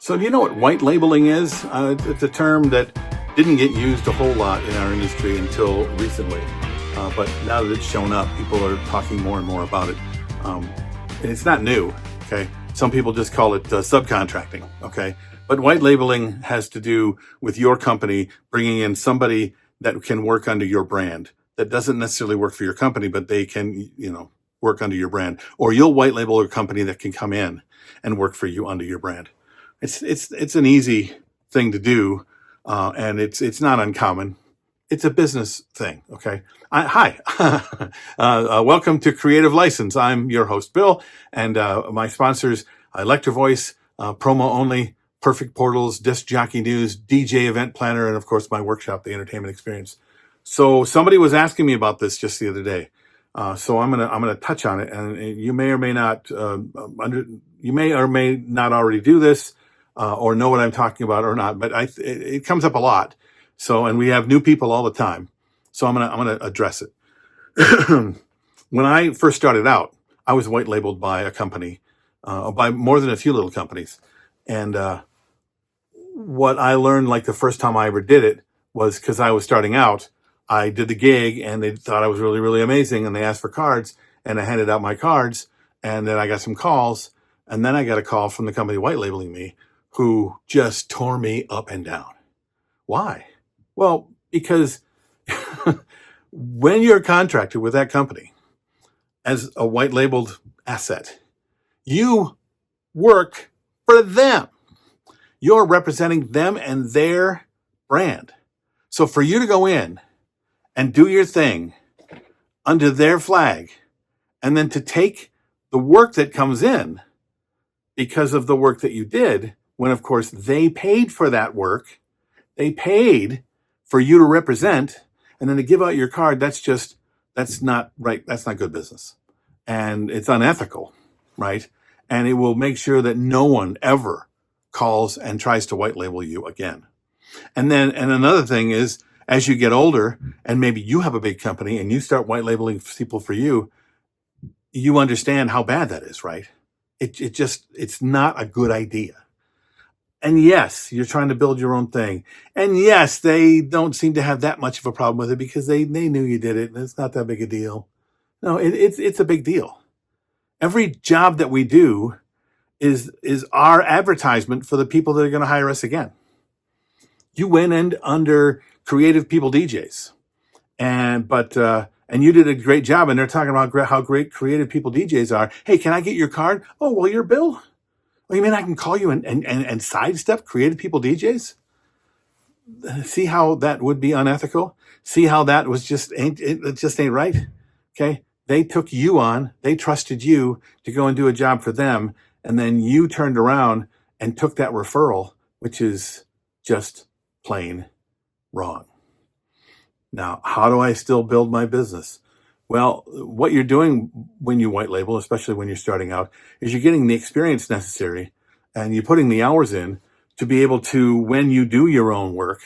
So do you know what white labeling is? It's a term that didn't get used a whole lot in our industry until recently. But now that it's shown up, people are talking more and more about it. And it's not new, okay? Some people just call it subcontracting, okay? But white labeling has to do with your company bringing in somebody that can work under your brand. That doesn't necessarily work for your company, but they can, work under your brand. Or you'll white label a company that can come in and work for you under your brand. It's an easy thing to do, and it's not uncommon. It's a business thing. Okay. Hi, welcome to Creative License. I'm your host, Bill, and my sponsors: Electro Voice, promo only, Perfect Portals, Disc Jockey News, DJ Event Planner, and of course my workshop, The Entertainment Experience. So somebody was asking me about this just the other day. So I'm gonna touch on it, and you may or may not already do this. Or know what I'm talking about or not, but it comes up a lot. So, and we have new people all the time. So I'm gonna address it. When I first started out, I was white labeled by a company, by more than a few little companies. And, what I learned, like the first time I ever did it, was because I was starting out, I did the gig and they thought I was really, really amazing. And they asked for cards and I handed out my cards, and then I got some calls, and then I got a call from the company white labeling me, who just tore me up and down. Why? Well, because when you're contracted with that company as a white labeled asset, you work for them. You're representing them and their brand. So for you to go in and do your thing under their flag, and then to take the work that comes in because of the work that you did, when of course they paid for that work, they paid for you to represent, and then to give out your card, that's not right. That's not good business. And it's unethical, right? And it will make sure that no one ever calls and tries to white label you again. And another thing is, as you get older and maybe you have a big company and you start white labeling people for you, you understand how bad that is, right? It's not a good idea. And yes, you're trying to build your own thing. And yes, they don't seem to have that much of a problem with it because they knew you did it and it's not that big a deal. No, it's a big deal. Every job that we do is our advertisement for the people that are going to hire us again. You went in under Creative People DJs, and you did a great job, and they're talking about how great Creative People DJs are. Hey, can I get your card? Oh, well, you're Bill. Oh, you mean I can call you and sidestep Creative People DJs? See how that would be unethical? See how that was it just ain't right? Okay. They took you on, they trusted you to go and do a job for them. And then you turned around and took that referral, which is just plain wrong. Now, how do I still build my business? Well, what you're doing when you white label, especially when you're starting out, is you're getting the experience necessary and you're putting the hours in to be able to, when you do your own work,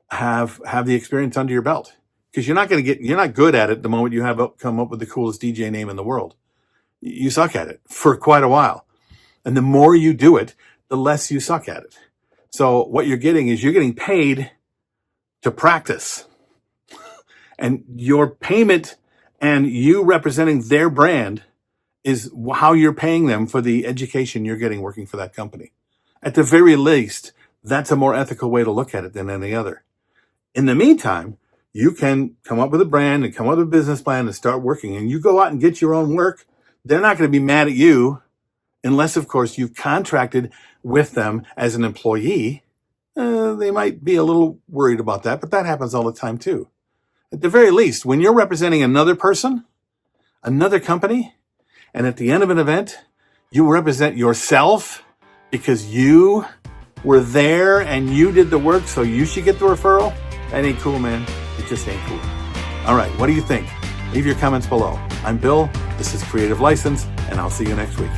have the experience under your belt. Because you're not good at it the moment you come up with the coolest DJ name in the world. You suck at it for quite a while. And the more you do it, the less you suck at it. So what you're getting paid to practice. And your payment and you representing their brand is how you're paying them for the education you're getting working for that company. At the very least, that's a more ethical way to look at it than any other. In the meantime, you can come up with a brand and come up with a business plan and start working. And you go out and get your own work. They're not going to be mad at you unless, of course, you've contracted with them as an employee. They might be a little worried about that, but that happens all the time too. At the very least, when you're representing another person, another company, and at the end of an event, you represent yourself because you were there and you did the work, so you should get the referral. That ain't cool, man. It just ain't cool. All right, what do you think? Leave your comments below. I'm Bill. This is Creative License, and I'll see you next week.